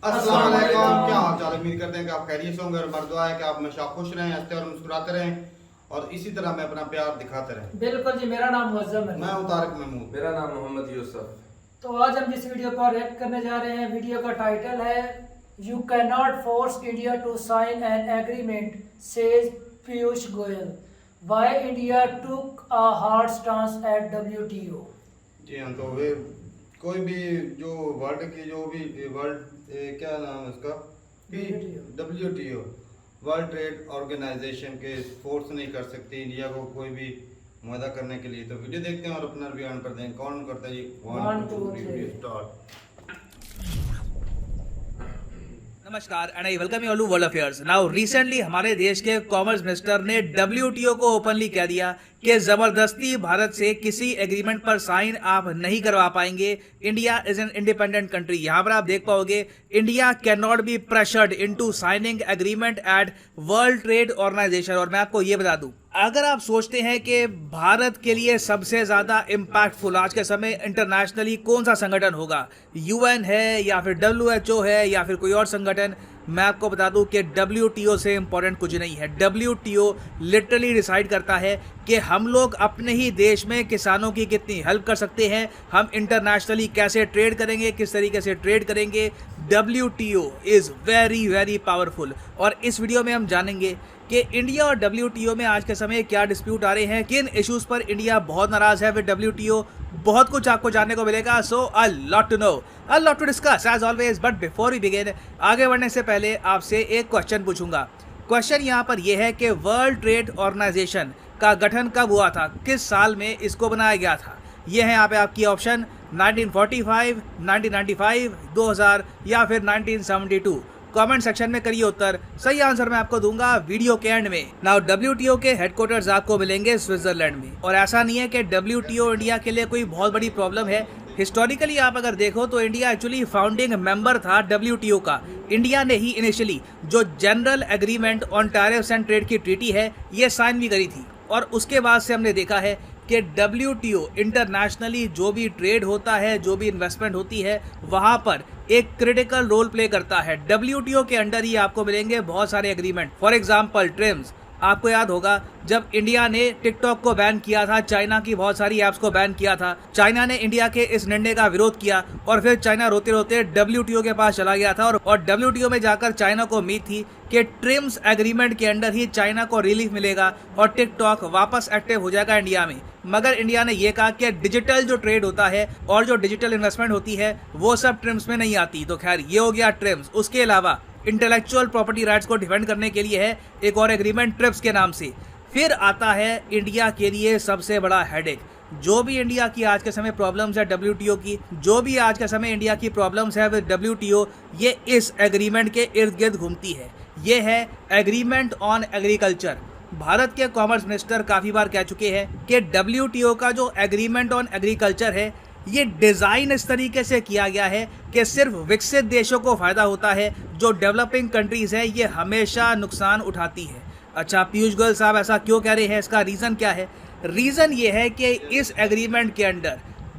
अस्सलाम वालेकुम। क्या हाल चाल, उम्मीद करते हैं कि आप खैरियत से होंगे और मर्दुआ है कि आप हमेशा खुश रहें, हंसते और मुस्कुराते रहें और इसी तरह में अपना प्यार दिखाते रहें। बिल्कुल जी, मेरा नाम मुअज्जम है। मैं हूं तारिक महमूद। मेरा नाम मोहम्मद यूसुफ। तो आज हम जिस वीडियो पर रिएक्ट करने जा रहे हैं, वीडियो का टाइटल है you can not force India to sign an agreement says Piyush Goyal, why India took a hard stance at WTO। जी हाँ, तो वे कोई भी जो वर्ल्ड की जो भी वर्ल्ड क्या नाम है उसका, WTO वर्ल्ड ट्रेड ऑर्गेनाइजेशन के फोर्स नहीं कर सकती इंडिया को कोई भी मुआहदा करने के लिए। तो वीडियो देखते हैं और अपना रिव्यू ऑन करते हैं। कौन करता है जी? 1 2 3 स्टार्ट। नमस्कार and I welcome you all to world affairs. Now recently हमारे देश के कॉमर्स मिनिस्टर ने WTO को ओपनली कह दिया कि जबरदस्ती भारत से किसी एग्रीमेंट पर साइन आप नहीं करवा पाएंगे। India is an independent country. यहाँ पर आप देख पाओगे India can not be pressured into signing agreement at World Trade Organization. और मैं आपको ये बता दूं, अगर आप सोचते हैं कि भारत के लिए सबसे ज्यादा इम्पैक्टफुल आज के समय इंटरनेशनली कौन सा संगठन होगा, UN है या फिर WHO है या फिर कोई और संगठन, मैं आपको बता दूं कि WTO से इंपॉर्टेंट कुछ नहीं है। WTO लिटरली डिसाइड करता है कि हम लोग अपने ही देश में किसानों की कितनी हेल्प कर सकते हैं, हम इंटरनेशनली कैसे ट्रेड करेंगे, किस तरीके से ट्रेड करेंगे। WTO is very very powerful. और इस वीडियो में हम जानेंगे कि इंडिया और WTO में आज के समय क्या डिस्प्यूट आ रहे हैं, किन इश्यूज पर इंडिया बहुत नाराज है विद WTO। बहुत कुछ आपको जानने को मिलेगा। So a lot to know, a lot to discuss as always. But before we begin, आगे बढ़ने से पहले आपसे एक क्वेश्चन पूछूंगा। क्वेश्चन यहाँ पर यह है कि वर्ल्ड ट्रेड ऑर्गेनाइजेशन का गठन कब हुआ था, किस साल में इसको बनाया गया था। ये है यहाँ पे आपकी ऑप्शन 1945, 1995, 2000 या फिर 1972। कमेंट सेक्शन में करिए उत्तर। सही आंसर मैं आपको दूंगा वीडियो के एंड में। नाउ WTO के हेडक्वार्टर्स आपको मिलेंगे स्विट्जरलैंड में। और ऐसा नहीं है कि WTO इंडिया के लिए कोई बहुत बड़ी प्रॉब्लम है। हिस्टोरिकली आप अगर देखो तो इंडिया एक्चुअली फाउंडिंग मेंबर था WTO का। इंडिया ने ही इनिशियली जो general agreement on tariffs and trade की ट्रीटी है ये साइन भी करी थी। और उसके बाद से हमने देखा है कि WTO इंटरनेशनली जो भी ट्रेड होता है, जो भी इन्वेस्टमेंट होती है, वहाँ पर एक क्रिटिकल रोल प्ले करता है। WTO के अंडर ही आपको मिलेंगे बहुत सारे एग्रीमेंट। फॉर एग्जांपल ट्रिम्स, आपको याद होगा जब इंडिया ने टिकटॉक को बैन किया था, चाइना की बहुत सारी ऐप्स को बैन किया था, चाइना ने इंडिया के इस निर्णय का विरोध किया और फिर चाइना रोते रोते WTO के पास चला गया था। और WTO में जाकर चाइना को उम्मीद थी कि ट्रिम्स एग्रीमेंट के अंडर ही चाइना को रिलीफ मिलेगा और टिकटॉक वापस एक्टिव हो जाएगा इंडिया में। मगर इंडिया ने यह कहा कि डिजिटल जो ट्रेड होता है और जो डिजिटल इन्वेस्टमेंट होती है वो सब ट्रिम्स में नहीं आती। तो खैर ये हो गया ट्रिम्स। उसके अलावा इंटेलेक्चुअल प्रॉपर्टी राइट्स को डिफेंड करने के लिए है एक और एग्रीमेंट ट्रिप्स के नाम से। फिर आता है इंडिया के लिए सबसे बड़ा हेडेक। जो भी इंडिया की आज के समय प्रॉब्लम्स है WTO की, जो भी आज के समय इंडिया की प्रॉब्लम्स है विद WTO, ये इस एग्रीमेंट के इर्द गिर्द घूमती है। ये है एग्रीमेंट ऑन एग्रीकल्चर। भारत के कॉमर्स मिनिस्टर काफ़ी बार कह चुके हैं कि WTO का जो एग्रीमेंट ऑन एग्रीकल्चर है ये डिज़ाइन इस तरीके से किया गया है कि सिर्फ विकसित देशों को फ़ायदा होता है, जो डेवलपिंग कंट्रीज़ है ये हमेशा नुकसान उठाती है। अच्छा, पीयूष गोयल साहब ऐसा क्यों कह रहे हैं, इसका रीज़न क्या है? रीज़न ये है कि इस एग्रीमेंट के अंडर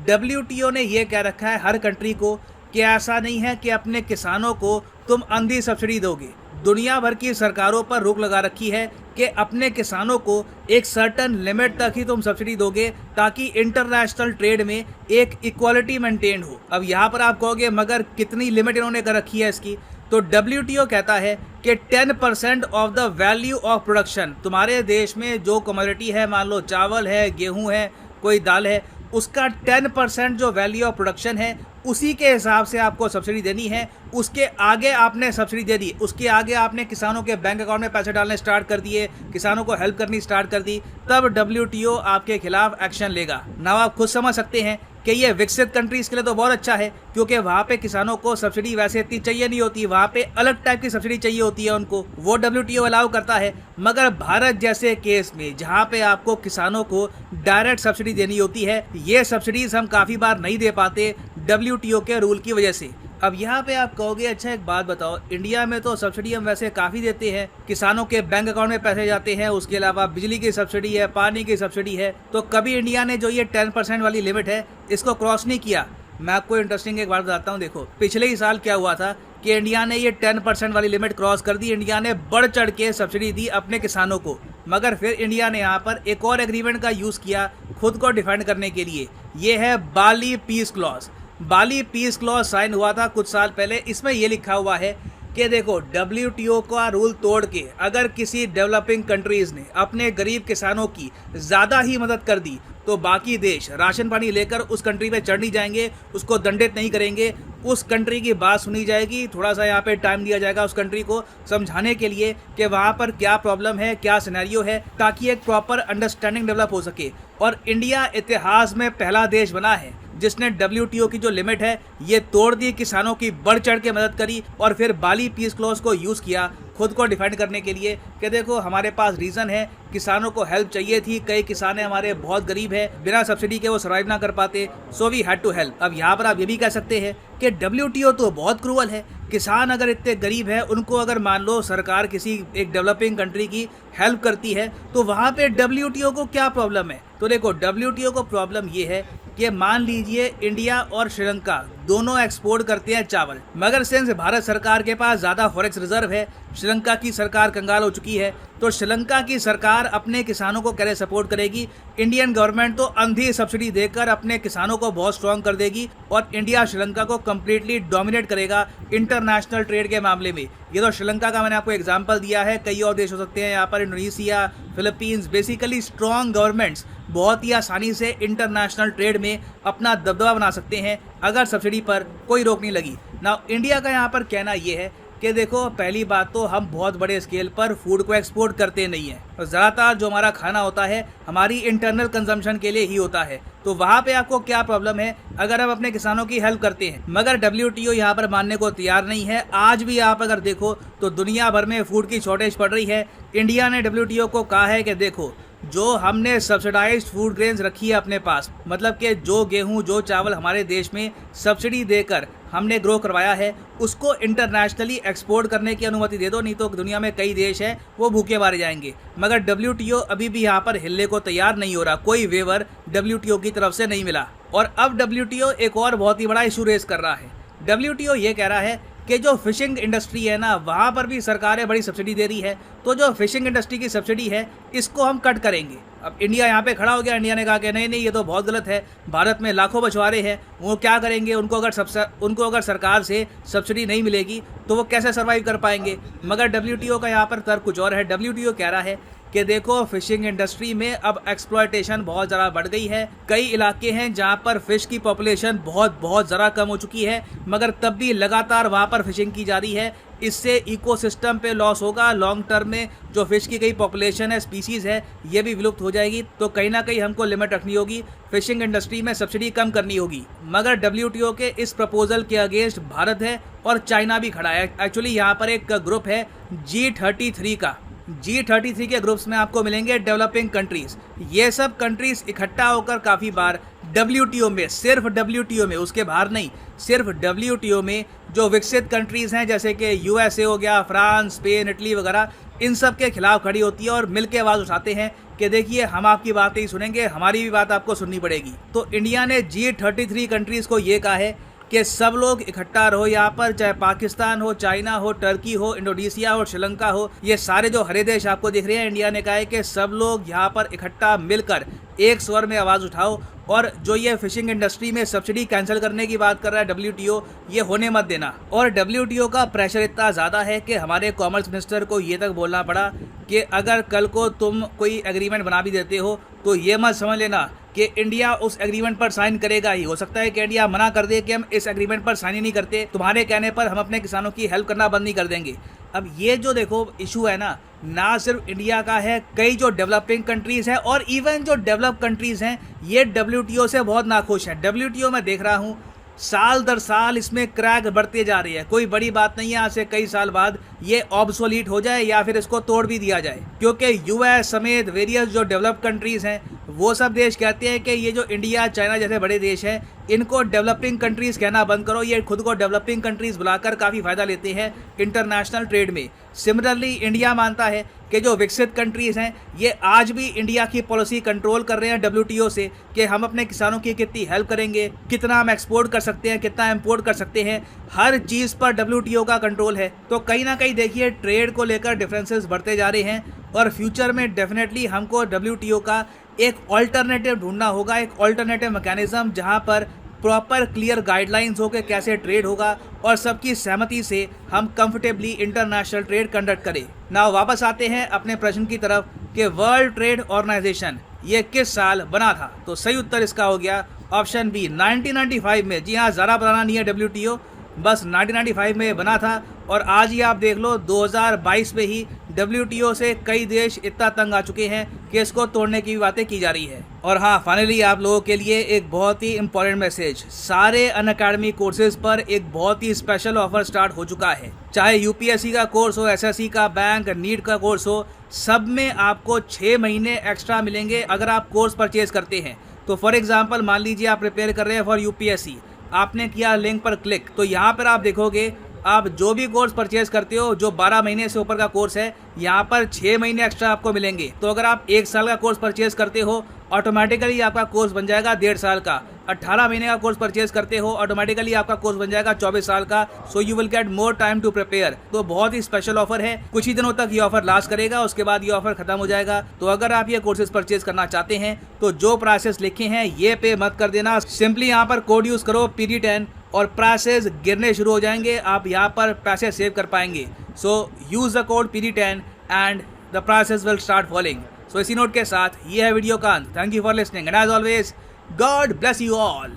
WTO ने ये कह रखा है हर कंट्री को कि ऐसा नहीं है कि अपने किसानों को तुम अंधी सब्सिडी दोगे। दुनिया भर की सरकारों पर रोक लगा रखी है कि अपने किसानों को एक सर्टन लिमिट तक ही तुम सब्सिडी दोगे ताकि इंटरनेशनल ट्रेड में एक इक्वालिटी मेंटेन हो। अब यहाँ पर आप कहोगे मगर कितनी लिमिट इन्होंने कर रखी है इसकी? तो WTO कहता है कि 10% of the value of production, तुम्हारे देश में जो कमोडिटी है, मान लो चावल है, गेहूँ है, कोई दाल है, उसका 10% जो वैल्यू ऑफ प्रोडक्शन है उसी के हिसाब से आपको सब्सिडी देनी है। उसके आगे आपने सब्सिडी दे दी, उसके आगे आपने किसानों के बैंक अकाउंट में पैसे डालने स्टार्ट कर दिए, किसानों को हेल्प करनी स्टार्ट कर दी, तब WTO आपके खिलाफ एक्शन लेगा। ना आप खुद समझ सकते हैं कि ये विकसित कंट्रीज़ के लिए तो बहुत अच्छा है क्योंकि वहाँ पे किसानों को सब्सिडी वैसे इतनी चाहिए नहीं होती, वहाँ पे अलग टाइप की सब्सिडी चाहिए होती है उनको, वो WTO अलाउ करता है। मगर भारत जैसे केस में जहाँ पे आपको किसानों को डायरेक्ट सब्सिडी देनी होती है, ये सब्सिडीज़ हम काफ़ी बार नहीं दे पाते WTO के रूल की वजह से। अब यहाँ पे आप कहोगे अच्छा एक बात बताओ, इंडिया में तो सब्सिडी हम वैसे काफ़ी देते हैं, किसानों के बैंक अकाउंट में पैसे जाते हैं, उसके अलावा बिजली की सब्सिडी है, पानी की सब्सिडी है, तो कभी इंडिया ने जो ये 10% वाली लिमिट है इसको क्रॉस नहीं किया। मैं आपको इंटरेस्टिंग एक बात बताता हूँ। देखो पिछले ही साल क्या हुआ था कि इंडिया ने ये 10% वाली लिमिट क्रॉस कर दी। इंडिया ने बढ़ चढ़ के सब्सिडी दी अपने किसानों को, मगर फिर इंडिया ने यहाँ पर एक और एग्रीमेंट का यूज़ किया खुद को डिफेंड करने के लिए। ये है बाली पीस क्लॉज। बाली पीस क्लॉज साइन हुआ था कुछ साल पहले। इसमें ये लिखा हुआ है कि देखो WTO का रूल तोड़ के अगर किसी डेवलपिंग कंट्रीज़ ने अपने गरीब किसानों की ज़्यादा ही मदद कर दी तो बाकी देश राशन पानी लेकर उस कंट्री पे चढ़ नहीं जाएंगे, उसको दंडित नहीं करेंगे, उस कंट्री की बात सुनी जाएगी। थोड़ा सा यहाँ पे टाइम दिया जाएगा उस कंट्री को समझाने के लिए कि वहाँ पर क्या प्रॉब्लम है, क्या सिनेरियो है, ताकि एक प्रॉपर अंडरस्टैंडिंग डेवलप हो सके। और इंडिया इतिहास में पहला देश बना है जिसने WTO की जो लिमिट है ये तोड़ दी, किसानों की बढ़ चढ़ के मदद करी और फिर बाली पीस क्लॉज को यूज़ किया खुद को डिफेंड करने के लिए कि देखो हमारे पास रीज़न है, किसानों को हेल्प चाहिए थी, कई किसान हमारे बहुत गरीब है, बिना सब्सिडी के वो सर्वाइव ना कर पाते, so we had to help. अब यहाँ पर आप ये भी कह सकते हैं कि WTO तो बहुत क्रूअल है, किसान अगर इतने गरीब है उनको अगर मान लो सरकार किसी एक डेवलपिंग कंट्री की हेल्प करती है तो वहाँ पे WTO को क्या प्रॉब्लम है। तो देखो WTO को प्रॉब्लम ये है कि मान लीजिए इंडिया और श्रीलंका दोनों एक्सपोर्ट करते हैं चावल, मगर सिंस भारत सरकार के पास ज़्यादा फॉरेक्स रिजर्व है, श्रीलंका की सरकार कंगाल हो चुकी है, तो श्रीलंका की सरकार अपने किसानों को कैसे सपोर्ट करेगी। इंडियन गवर्नमेंट तो अंधी सब्सिडी देकर अपने किसानों को बहुत स्ट्रॉन्ग कर देगी और इंडिया श्रीलंका को कम्प्लीटली डोमिनेट करेगा इंटरनेशनल ट्रेड के मामले में। ये तो श्रीलंका का मैंने आपको एग्जाम्पल दिया है, कई और देश हो सकते हैं यहाँ पर, Indonesia, Philippines, basically strong governments बहुत ही आसानी से इंटरनेशनल ट्रेड में अपना दबदबा बना सकते हैं अगर सब्सिडी पर कोई रोक नहीं लगी ना। इंडिया का यहाँ पर कहना ये है कि देखो पहली बात तो हम बहुत बड़े स्केल पर फूड को एक्सपोर्ट करते नहीं हैं, तो ज़्यादातर जो हमारा खाना होता है हमारी इंटरनल कंजम्पशन के लिए ही होता है। तो वहाँ पे आपको क्या प्रॉब्लम है अगर हम अपने किसानों की हेल्प करते हैं, मगर WTO यहाँ पर मानने को तैयार नहीं है। आज भी आप अगर देखो तो दुनिया भर में फूड की शॉर्टेज पड़ रही है। इंडिया ने WTO को कहा है कि देखो जो हमने सब्सिडाइज्ड फूड ग्रेन्स रखी है अपने पास, मतलब कि जो गेहूं जो चावल हमारे देश में सब्सिडी देकर हमने ग्रो करवाया है उसको इंटरनेशनली एक्सपोर्ट करने की अनुमति दे दो, नहीं तो दुनिया में कई देश हैं वो भूखे मारे जाएंगे। मगर WTO अभी भी यहाँ पर हिलने को तैयार नहीं हो रहा, कोई वेवर WTO की तरफ से नहीं मिला। और अब WTO एक और बहुत ही बड़ा इशू रेस कर रहा है। WTO ये कह रहा है कि जो फिशिंग इंडस्ट्री है ना वहाँ पर भी सरकारें बड़ी सब्सिडी दे रही है, तो जो फिशिंग इंडस्ट्री की सब्सिडी है इसको हम कट करेंगे। अब इंडिया यहाँ पे खड़ा हो गया, इंडिया ने कहा कि नहीं नहीं ये तो बहुत गलत है, भारत में लाखों मछुआरे हैं, वो क्या करेंगे, उनको अगर सरकार से सब्सिडी नहीं मिलेगी तो वो कैसे सर्वाइव कर पाएंगे। मगर WTO का यहाँ पर तर्क कुछ और है। WTO कह रहा है कि देखो फिशिंग इंडस्ट्री में अब एक्सप्लॉयटेशन बहुत ज़्यादा बढ़ गई है, कई इलाके हैं जहाँ पर फ़िश की पॉपुलेशन बहुत ज़्यादा कम हो चुकी है, मगर तब भी लगातार वहाँ पर फिशिंग की जा रही है। इससे इकोसिस्टम पे लॉस होगा, लॉन्ग टर्म में जो फिश की कई पॉपुलेशन है, स्पीसीज़ है, ये भी विलुप्त हो जाएगी। तो कहीं ना कहीं हमको लिमिट रखनी होगी, फिशिंग इंडस्ट्री में सब्सिडी कम करनी होगी। मगर WTO के इस प्रपोजल के अगेंस्ट भारत है और चाइना भी खड़ा है। एक्चुअली यहाँ पर एक ग्रुप है G33 का, G33 के ग्रुप्स में आपको मिलेंगे डेवलपिंग कंट्रीज़। ये सब कंट्रीज़ इकट्ठा होकर काफ़ी बार WTO में, सिर्फ WTO में, उसके बाहर नहीं, सिर्फ WTO में जो विकसित कंट्रीज़ हैं जैसे कि USA हो गया, फ्रांस, स्पेन, इटली वगैरह, इन सब के खिलाफ खड़ी होती है और मिल के आवाज़ उठाते हैं कि देखिए हम आपकी बात नहीं सुनेंगे, हमारी भी बात आपको सुननी पड़ेगी। तो इंडिया ने G33 कंट्रीज़ को ये कहा है कि सब लोग इकट्ठा रहो यहाँ पर, चाहे पाकिस्तान हो, चाइना हो, टर्की हो, इंडोनेशिया हो, श्रीलंका हो, ये सारे जो हरे देश आपको दिख रहे हैं, इंडिया ने कहा है कि सब लोग यहाँ पर इकट्ठा मिलकर एक स्वर में आवाज़ उठाओ और जो ये फिशिंग इंडस्ट्री में सब्सिडी कैंसिल करने की बात कर रहा है WTO, ये होने मत देना। और WTO का प्रेशर इतना ज़्यादा है कि हमारे कॉमर्स मिनिस्टर को ये तक बोलना पड़ा कि अगर कल को तुम कोई एग्रीमेंट बना भी देते हो तो ये मत समझ लेना कि इंडिया उस एग्रीमेंट पर साइन करेगा ही। हो सकता है कि इंडिया मना कर दे कि हम इस एग्रीमेंट पर साइन ही नहीं करते, तुम्हारे कहने पर हम अपने किसानों की हेल्प करना बंद नहीं कर देंगे। अब ये जो देखो इशू है ना सिर्फ इंडिया का है, कई जो डेवलपिंग कंट्रीज़ हैं और इवन जो डेवलप कंट्रीज़ हैं ये WTO से बहुत नाखुश हैं। WTO में देख रहा हूँ साल दर साल इसमें क्रैक बढ़ते जा रही है। कोई बड़ी बात नहीं है, आज से कई साल बाद ये ऑब्सोलीट हो जाए या फिर इसको तोड़ भी दिया जाए, क्योंकि US समेत वेरियस जो डेवलप कंट्रीज़ हैं वो सब देश कहते हैं कि ये जो इंडिया, चाइना जैसे बड़े देश हैं इनको डेवलपिंग कंट्रीज़ कहना बंद करो, ये खुद को डेवलपिंग कंट्रीज़ बुलाकर काफ़ी फ़ायदा लेते हैं इंटरनेशनल ट्रेड में। सिमिलरली इंडिया मानता है कि कि जो विकसित कंट्रीज हैं ये आज भी इंडिया की पॉलिसी कंट्रोल कर रहे हैं WTO से कि हम अपने किसानों की कितनी हेल्प करेंगे, कितना हम एक्सपोर्ट कर सकते हैं, कितना इंपोर्ट कर सकते हैं, हर चीज़ पर WTO का कंट्रोल है। तो कहीं ना कहीं देखिए ट्रेड को लेकर डिफरेंसेस बढ़ते जा रहे हैं और फ्यूचर में डेफिनेटली हमको WTO का एक ऑल्टरनेटिव ढूंढना होगा, एक ऑल्टरनेटिव मैकेनिज्म जहां पर प्रॉपर क्लियर गाइडलाइंस हो के कैसे ट्रेड होगा और सबकी सहमति से हम कंफर्टेबली इंटरनेशनल ट्रेड कंडक्ट करें। नाउ वापस आते हैं अपने प्रश्न की तरफ कि वर्ल्ड ट्रेड ऑर्गेनाइजेशन ये किस साल बना था। तो सही उत्तर इसका हो गया ऑप्शन बी 1995 में। जी हाँ, ज़रा बनाना नहीं है WTO, बस 1995 में बना था और आज ही आप देख लो 2022 में ही WTO से कई देश इतना तंग आ चुके हैं कि इसको तोड़ने की बातें की जा रही है। और हाँ, फाइनली आप लोगों के लिए एक बहुत ही इंपॉर्टेंट मैसेज, सारे अनअकैडमी कोर्सेज पर एक बहुत ही स्पेशल ऑफर स्टार्ट हो चुका है। चाहे UPSC का कोर्स हो, SSC का, बैंक, नीट का कोर्स हो, सब में आपको 6 महीने एक्स्ट्रा मिलेंगे अगर आप कोर्स परचेज करते हैं। तो फॉर एग्जाम्पल मान लीजिए आप प्रिपेयर कर रहे हैं फॉर UPSC, आपने किया लिंक पर क्लिक, तो यहाँ पर आप देखोगे आप जो भी कोर्स परचेज करते हो जो 12 महीने से ऊपर का कोर्स है, यहाँ पर 6 महीने एक्स्ट्रा आपको मिलेंगे। तो अगर आप 1 साल का कोर्स परचेज करते हो ऑटोमेटिकली आपका कोर्स बन जाएगा 1.5 साल का। 18 महीने का कोर्स परचेज करते हो ऑटोमेटिकली आपका कोर्स बन जाएगा 24 साल का। So you will get more time to prepare. तो बहुत ही स्पेशल ऑफर है, कुछ ही दिनों तक ये ऑफर लास्ट करेगा, उसके बाद ये ऑफर खत्म हो जाएगा। तो अगर आप ये कोर्सेज परचेज करना चाहते हैं तो जो प्राइसेस लिखे हैं ये पे मत कर देना, सिंपली यहाँ पर कोड यूज करो PD10 और प्राइसेस गिरने शुरू हो जाएंगे, आप यहाँ पर पैसे सेव कर पाएंगे। So use the code PD10 and the prices will start falling. So इसी नोट के साथ ये है वीडियो का अंत। Thank you for listening and as always God bless you all.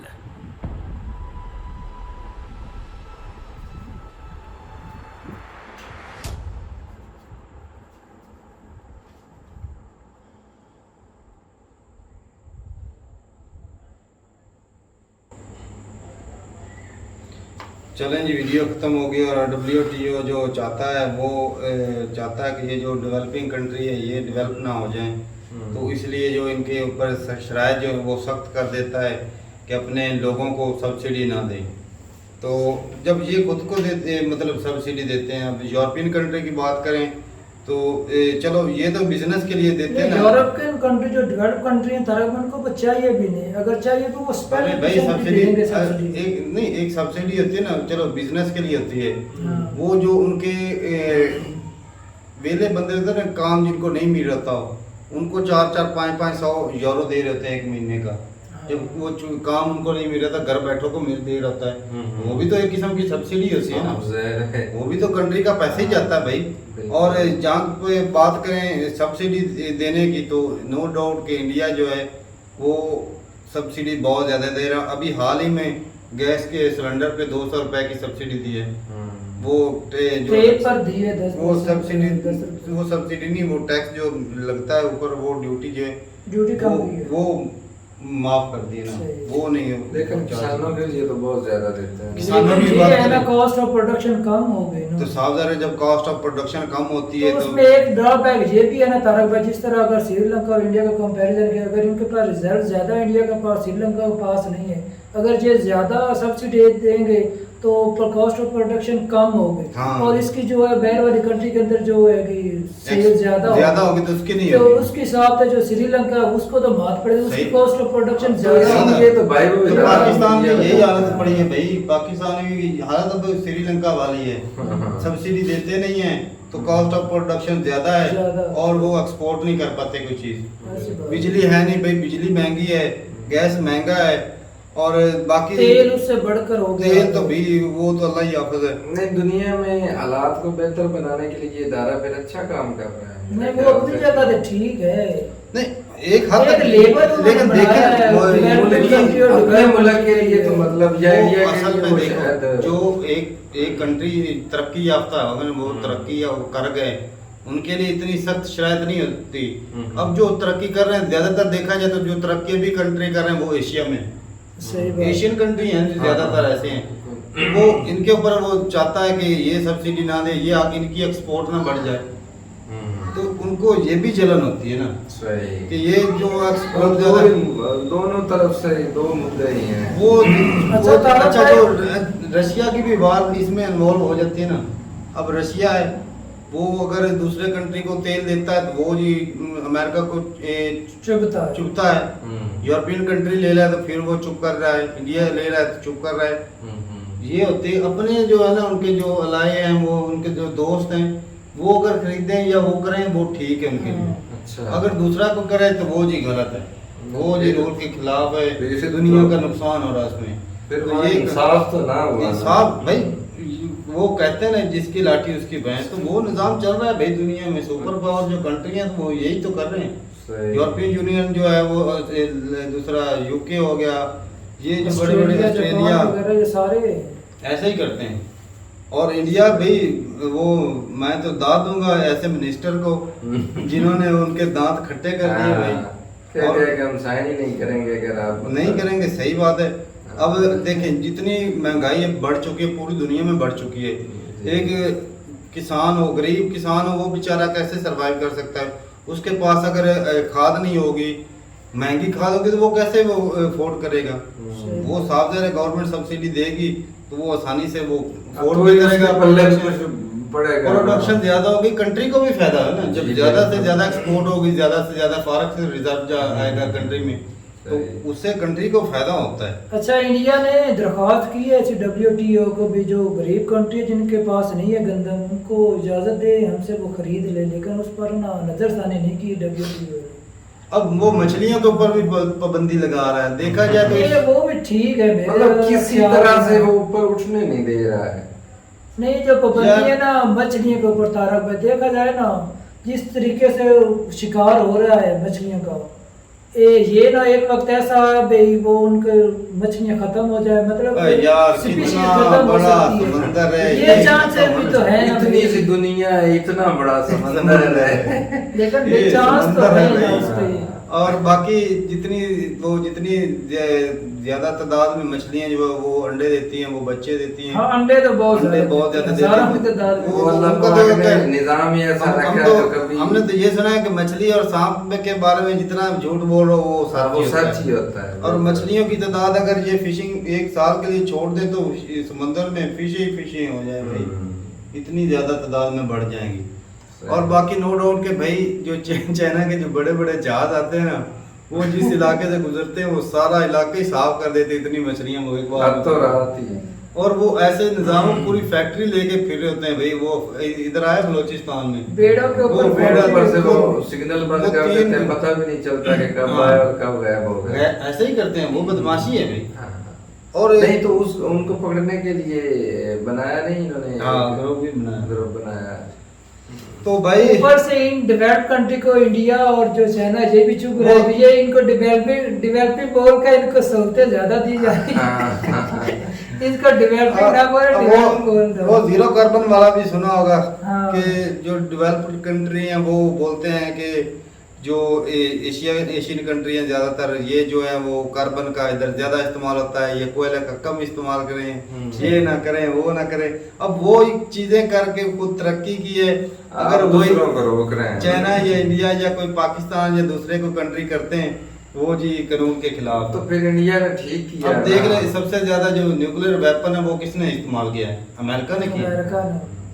चलें जी, वीडियो ख़त्म हो गई। और WTO जो चाहता है वो चाहता है कि ये जो डेवलपिंग कंट्री है ये डेवलप ना हो जाएं, तो इसलिए जो इनके ऊपर शराइत जो है वो सख्त कर देता है कि अपने लोगों को सब्सिडी ना दें। तो जब ये खुद को देते मतलब सब्सिडी देते हैं, अब यूरोपियन कंट्री की बात करें तो चलो ये तो बिजनेस के लिए देते हैं ना। यूरोपियन कंट्री जो डेवलप कंट्री है तरह उनको चाहिए भी नहीं, अगर चाहिए तो वो भाई सब्सिडी एक सब्सिडी होती है ना, चलो बिजनेस के लिए होती है। वो जो उनके वेले बंदे होते हैं ना, काम जिनको नहीं मिल रहा था उनको 4-4, 500 यूरो दे रहे थे 1 महीने का। जब वो काम उनको नहीं मिल रहा था, घर बैठो को मिल दे रहता है, वो भी तो एक किस्म की सब्सिडी होती है ना, वो भी तो कंट्री का पैसे ही जाता है भाई। और जहाँ पे बात करें सब्सिडी देने की तो नो डाउट कि इंडिया जो है वो सब्सिडी बहुत ज़्यादा दे रहा। अभी हाल ही में गैस के सिलेंडर पे 200 रुपए की सब्सिडी दी है। वो जो पर दी है 10, वो सब्सिडी नहीं, वो टैक्स जो लगता है ऊपर, वो ड्यूटी जो है ड्यूटी कम वो माफ कर दिए ना, वो नहीं है। लेकिन किसानों के लिए तो बहुत ज्यादा देते हैं। किसानों की बात करें कॉस्ट ऑफ प्रोडक्शन कम हो गई ना, तो साफ ज़ाहिर है जब कॉस्ट ऑफ प्रोडक्शन कम होती है तो तो उसमें एक ड्रॉबैक ये भी है ना तारक भाई, जिस तरह अगर श्रीलंका और इंडिया का कंपैरिजन किया, अगर इनके पास रिजर्व ज्यादा है इंडिया के पास, श्रीलंका के पास नहीं है, अगर ये ज्यादा सब्सिडी देंगे तो कॉस्ट ऑफ प्रोडक्शन कम होगी। हाँ। और इसकी जो है बैन वाली कंट्री के अंदर जो है कि सेल ज्यादा होगी तो उसकी नहीं तो होगी। उसके हिसाब से जो श्रीलंका उसको तो मात पड़ेगी, उसकी सही। कॉस्ट ऑफ प्रोडक्शन ज्यादा हाँ। होगी। ये तो भाई वो तो पाकिस्तान में यही हालत पड़ी है भाई, पाकिस्तान की हालत अब श्रीलंका वाली है, सब्सिडी देते नहीं है तो कॉस्ट ऑफ प्रोडक्शन ज्यादा है और वो एक्सपोर्ट नहीं कर पाते कोई चीज। बिजली है नहीं भाई, बिजली महंगी है, गैस महंगा है और बाकी तेल उससे बढ़कर हो गया। तेल तो भी वो तो अल्लाह ही हाफिज है। नहीं, दुनिया में हालात को बेहतर बनाने के लिए ये इदारा फिर अच्छा काम कर रहा है। नहीं, वो अपनी जगह तो ठीक है, नहीं एक हद तक, लेबर लेकिन देखें अपने मुल्क के लिए तो मतलब ये आइडिया असल में देखो जो एक कंट्री तरक्की याफ्ता है, अगर वो तरक्की कर गए उनके लिए इतनी सख्त शराइत नहीं होती। अब जो तरक्की कर रहे हैं ज्यादातर देखा जाए तो जो तरक्की भी कंट्री कर रहे हैं वो एशिया में, एशियन कंट्री हैं ज्यादातर ऐसे हैं, वो इनके ऊपर वो चाहता है कि ये सब्सिडी ना दे, ये इनकी एक्सपोर्ट ना बढ़ जाए, तो उनको ये भी जलन होती है ना सही कि ये जो एक्सपोर्ट दोनों तरफ से दो मुद्दे ही हैं। वो अच्छा, जो रशिया की भी बात इसमें इन्वॉल्व हो जाती है ना। अब रशिया है वो अगर दूसरे कंट्री को तेल देता है तो वो जी अमेरिका को चुभता है। यूरोपियन कंट्री ले रहा है तो फिर वो चुप कर रहा है, इंडिया ले रहा है तो चुप कर रहा है। ये होते अपने जो है ना, उनके जो अलाए हैं, वो उनके जो दोस्त हैं, वो अगर खरीदें या वो करें वो ठीक है उनके लिए। अच्छा। अगर दूसरा को करे तो वो जी गलत है, वो जी रूल के खिलाफ है, दुनिया का नुकसान हो रहा है उसमें। फिर तो ये इंसाफ तो ना हुआ। इंसाफ भाई, वो कहते हैं ना जिसकी लाठी उसकी भैंस, तो वो निजाम चल रहा है भाई दुनिया में। सुपर पावर जो कंट्री है तो वो यही तो कर रहे हैं। यूरोपियन यूनियन जो है वो, दूसरा यूके हो गया, ये जो बड़े बड़े ऑस्ट्रेलिया सारे ऐसे ही करते हैं। और इंडिया भाई, वो मैं तो दाद दूंगा ऐसे मिनिस्टर को जिन्होंने उनके दांत खट्टे कर दिए भाई। क्या कि हम साइन ही नहीं करेंगे अगर आप नहीं करेंगे, सही बात है। अब देखें जितनी महंगाई बढ़ चुकी है, पूरी दुनिया में बढ़ चुकी है। एक किसान हो, गरीब किसान हो, वो बेचारा कैसे सरवाइव कर सकता है? उसके पास अगर खाद नहीं होगी, महंगी खाद होगी, तो वो कैसे वो अफोर्ड करेगा? वो साफ ज़ाहिर है गवर्नमेंट सब्सिडी देगी तो वो आसानी से वो अफोर्ड भी करेगा। प्रोडक्शन ज्यादा होगी, कंट्री को भी फायदा है ना। जब ज्यादा से ज्यादा एक्सपोर्ट होगी, ज्यादा से ज्यादा फॉरेक्स से रिजर्व आएगा कंट्री में, तो उससे कंट्री को फायदा होता है। अच्छा, इंडिया ने दरख्वास्त की है WTO को भी, जो गरीब कंट्री जिनके पास नहीं है गंदम, उनको इजाजत दे हमसे वो खरीद ले, लेकिन उस पर ना नजरसानी नहीं की WTO। अब वो मछलियों के ऊपर भी पाबंदी लगा रहा है, देखा जाए तो ये वो भी ठीक है, मतलब किसी तरह से वो ऊपर उठने नहीं दे रहा है। नहीं, जो पाबंदी है ना मछलियों के ऊपर, तारक भाई देखा जाए ना जिस तरीके से शिकार हो रहा है मछलियों का, ये ना एक वक्त ऐसा है भाई वो उनके मछलियां खत्म हो जाए, मतलब यार कितना बड़ा समंदर है ये चांस भी तो है, इतनी सी दुनिया है, इतना बड़ा समंदर है, लेकिन ये चांस तो है ना उसके। और बाकी जितनी ज्यादा तादाद में मछलियां जो है वो अंडे देती हैं, वो बच्चे देती हैं। हाँ, अंडे तो बहुत ज्यादा देती हैं। निजाम ही ऐसा रखा है तो कभी हमने तो ये सुना है कि मछली और सांप के बारे में जितना झूठ बोल रहे हो वो सच ही होता है। और मछलियों की तादाद अगर ये फिशिंग एक साल के लिए छोड़ दे तो समंदर में फिश ही हो जाए भाई, इतनी ज्यादा तादाद में बढ़ जाएंगी। और बाकी नो डाउट के भाई जो चाइना के जो बड़े बड़े जहाज आते हैं ना, वो जिस इलाके से गुजरते हैं वो सारा इलाका ही साफ कर देते, इतनी मछलियां वो एक बार तो रात ही। और वो ऐसे निजाम पूरी फैक्ट्री लेके फिर रहे होते हैं भाई। वो इधर आए बलोचिस्तान में, बेड़ों के ऊपर से वो सिग्नल बंद कर देते हैं, पता भी नहीं चलता कि कब आए और कब गायब हो गए। ऐसे ही करते हैं, वो बदमाशी है भाई। और नहीं तो उनको पकड़ने के लिए बनाया नहीं इन्होंने? ग्रुप बनाया। तो भाई ऊपर से इन डेवलप्ड कंट्री को इंडिया और जो चाइना ये भी चुप रहे हैं, ये इनको डेवलपिंग बोल का इनको सहूलतें ज्यादा दी जा रही है। इसका डेवलपिंग ना बोले, डेवलपिंग बोल दो। वो जीरो कार्बन वाला भी सुना होगा कि जो डेवलप्ड कंट्री हैं वो बोलते हैं कि जो एशियन कंट्री हैं ज्यादातर, ये जो है वो कार्बन का इधर ज्यादा इस्तेमाल होता है, ये कोयले का कम इस्तेमाल करें, ये ना करें वो ना करें। अब वो चीजें करके खुद तरक्की की है, अगर वही चाइना या इंडिया या कोई पाकिस्तान या दूसरे को कंट्री करते हैं वो जी कानून के खिलाफ। तो फिर इंडिया ने ठीक किया। अब देख रहे सबसे ज्यादा जो न्यूक्लियर वेपन है वो किसने इस्तेमाल किया है? अमेरिका ने किया।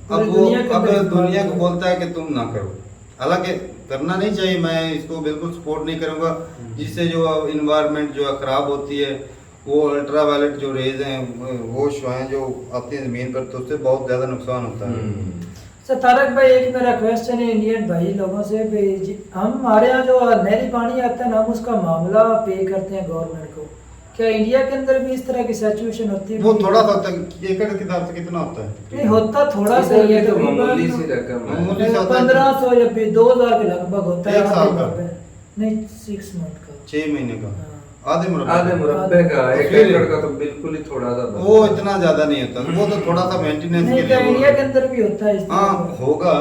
अब वो दुनिया को बोलता है कि तुम ना करो, हालांकि करना नहीं चाहिए, मैं इसको बिल्कुल सपोर्ट नहीं करूंगा, जिससे जो इन्वायरमेंट जो है खराब होती है, वो अल्ट्रा वायलेट जो रेज हैं वो शुआएं जो आती हैं जमीन पर, तो उससे बहुत ज्यादा नुकसान होता है। सर तारक भाई, एक मेरा क्वेश्चन है इंडियन भाई लोगों से, हमारे यहाँ जो नहरी पानी आता है ना, हम उसका मामला पे करते हैं गवर्नमेंट को, क्या इंडिया के अंदर भी इस तरह की सिचुएशन होती है? वो थोड़ा सा एकड़ के हिसाब से कितना होता है? नहीं होता, थोड़ा सा ही है, तो मामूली सी रकम है, 1500 या 2000 के लगभग होता है। एक साल का नहीं, 6 मंथ का, 6 महीने का, आधे मुरब्बे का, एक एकड़ का तो बिल्कुल ही थोड़ा सा, वो इतना ज्यादा नहीं होता, वो तो थोड़ा सा मेंटेनेंस के लिए। इंडिया के अंदर भी होता है? हाँ होगा,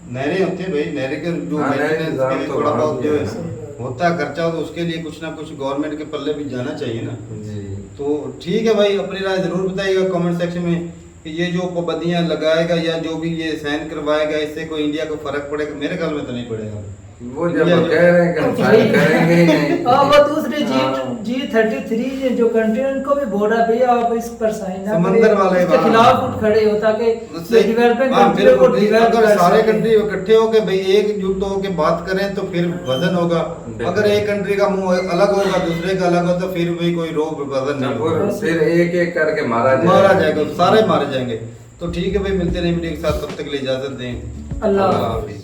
नहरें होती है भाई, नहरें के जो मेंटेनेंस के लिए थोड़ा बहुत जो है होता है खर्चा, तो उसके लिए कुछ ना कुछ गवर्नमेंट के पल्ले भी जाना चाहिए ना जी। तो ठीक है भाई, अपनी राय जरूर बताइएगा कमेंट सेक्शन में कि ये जो पाबंदियां लगाएगा या जो भी ये साइन करवाएगा, इससे कोई इंडिया को फर्क पड़ेगा? मेरे ख्याल में तो नहीं पड़ेगा। वो जब कह रहे हैं कि हम साइन करेंगे ही नहीं। वो दूसरी हाँ। G33 जो कंट्री है उनको भी बोल रहा भैया आप इस पर साइन ना समंदर करें, वाले इसके वहाँ। खिलाफ उठ खड़े हो ताकि डेवलपिंग हाँ, कंट्री को बिल्कुल, डेवलप अगर कर सारे सकें। कंट्री इकट्ठे होके भाई एकजुट होके बात करें तो फिर वजन होगा। अगर एक कंट्री का मुंह अलग होगा दूसरे का अलग हो तो फिर भी कोई रोग वजन नहीं होगा, फिर एक एक करके मारा जाएगा, सारे मारे जाएंगे। तो ठीक है भाई, मिलते नहीं वीडियो के साथ, तब तक के लिए इजाजत दें। अल्लाह हाफिज।